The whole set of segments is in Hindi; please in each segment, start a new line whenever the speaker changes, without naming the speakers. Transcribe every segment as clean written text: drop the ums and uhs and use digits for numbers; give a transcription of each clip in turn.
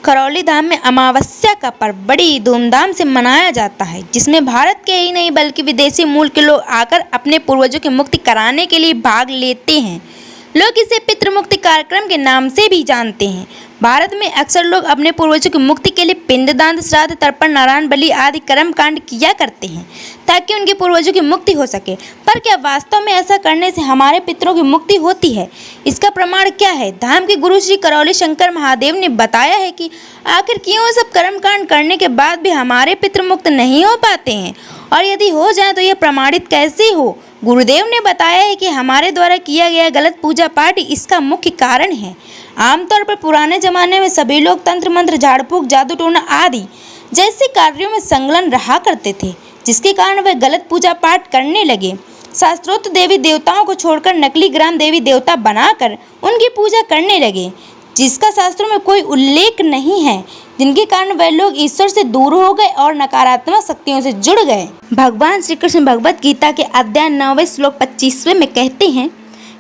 करौली धाम में अमावस्या का पर्व बड़ी धूमधाम से मनाया जाता है, जिसमें भारत के ही नहीं बल्कि विदेशी मूल के लोग आकर अपने पूर्वजों की मुक्ति कराने के लिए भाग लेते हैं। लोग इसे पितृमुक्ति कार्यक्रम के नाम से भी जानते हैं। भारत में अक्सर लोग अपने पूर्वजों की मुक्ति के लिए पिंडदान, श्राद्ध, तर्पण, नारायण बलि आदि कर्म कांड किया करते हैं ताकि उनके पूर्वजों की मुक्ति हो सके। पर क्या वास्तव में ऐसा करने से हमारे पितरों की मुक्ति होती है? इसका प्रमाण क्या है? धाम के गुरु श्री करौली शंकर महादेव ने बताया है कि आखिर क्यों सब कर्म कांड करने के बाद भी हमारे पितृ मुक्त नहीं हो पाते हैं, और यदि हो जाए तो यह प्रमाणित कैसे हो? गुरुदेव ने बताया है कि हमारे द्वारा किया गया गलत पूजा पाठ इसका मुख्य कारण है। आमतौर पर पुराने जमाने में सभी लोग तंत्र मंत्र, झाड़ फूक, जादू टोना आदि जैसे कार्यों में संलग्न रहा करते थे, जिसके कारण वे गलत पूजा पाठ करने लगे। शास्त्रोक्त देवी देवताओं को छोड़कर नकली ग्राम देवी देवता बनाकर उनकी पूजा करने लगे, जिसका शास्त्रों में कोई उल्लेख नहीं है, जिनके कारण वे लोग ईश्वर से दूर हो गए और नकारात्मक शक्तियों से जुड़ गए। भगवान श्री कृष्ण भगवत गीता के अध्याय 9वें श्लोक 25वें में कहते हैं,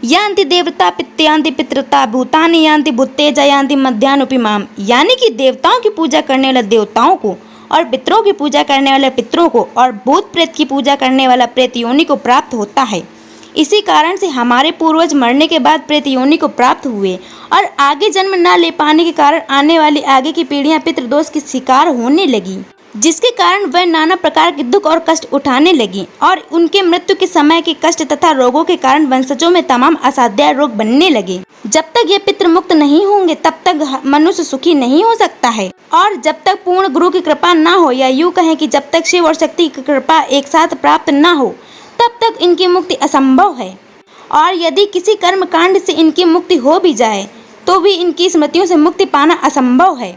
यान्ति देवता पित्यांति पितृता भूतानि यान्ति भूतेजा यान्ति मध्यानुपिमाम, यानी कि देवताओं की पूजा करने वाले देवताओं को और पितरों की पूजा करने वाले पितरों को और भूत प्रेत की पूजा करने वाला प्रेत योनि को प्राप्त होता है। इसी कारण से हमारे पूर्वज मरने के बाद प्रेत योनि को प्राप्त हुए और आगे जन्म न ले पाने के कारण आने वाली आगे की पीढ़ियां पितृदोष की शिकार होने लगी, जिसके कारण वह नाना प्रकार के दुख और कष्ट उठाने लगी और उनके मृत्यु के समय के कष्ट तथा रोगों के कारण वंशजों में तमाम असाध्य रोग बनने लगे। जब तक ये पितृ मुक्त नहीं होंगे तब तक मनुष्य सुखी नहीं हो सकता है, और जब तक पूर्ण गुरु की कृपा न हो, या यूँ कहें कि जब तक शिव और शक्ति की कृपा एक साथ प्राप्त न हो, तब तक इनकी मुक्ति असंभव है। और यदि किसी कर्म कांड से इनकी मुक्ति हो भी जाए तो भी इनकी स्मृतियों से मुक्ति पाना असंभव है।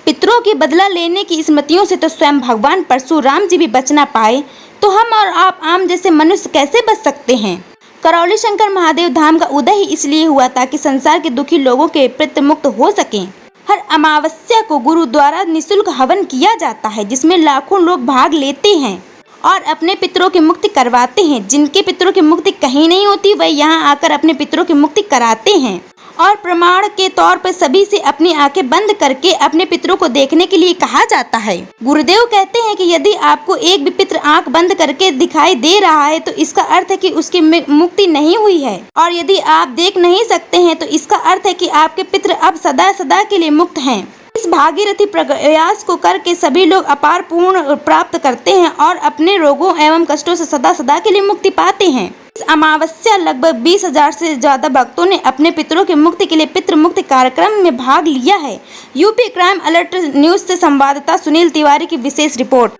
पितरों की बदला लेने की स्मृतियों से तो स्वयं भगवान परशुराम जी भी बच ना पाए, तो हम और आप आम जैसे मनुष्य कैसे बच सकते हैं? करौली शंकर महादेव धाम का उदय ही इसलिए हुआ ताकि संसार के दुखी लोगों के पितृ मुक्त हो सकें। हर अमावस्या को गुरु द्वारा निःशुल्क हवन किया जाता है, जिसमें लाखों लोग भाग लेते हैं और अपने पितरों की मुक्ति करवाते हैं। जिनके पितरों की मुक्ति कहीं नहीं होती वह यहाँ आकर अपने पितरों की मुक्ति कराते हैं, और प्रमाण के तौर पर सभी से अपनी आंखें बंद करके अपने पितरों को देखने के लिए कहा जाता है। गुरुदेव कहते हैं कि यदि आपको एक भी पितर आंख बंद करके दिखाई दे रहा है तो इसका अर्थ है कि उसकी मुक्ति नहीं हुई है, और यदि आप देख नहीं सकते हैं तो इसका अर्थ है कि आपके पितर अब सदा सदा के लिए मुक्त हैं। इस भागीरथी प्रयास को करके सभी लोग अपार पूर्ण प्राप्त करते हैं और अपने रोगों एवं कष्टों से सदा सदा के लिए मुक्ति पाते हैं। इस अमावस्या लगभग 20,000 से ज्यादा भक्तों ने अपने पितरों की मुक्ति के लिए पितृ मुक्ति कार्यक्रम में भाग लिया है। यूपी क्राइम अलर्ट न्यूज से संवाददाता सुनील तिवारी की विशेष रिपोर्ट।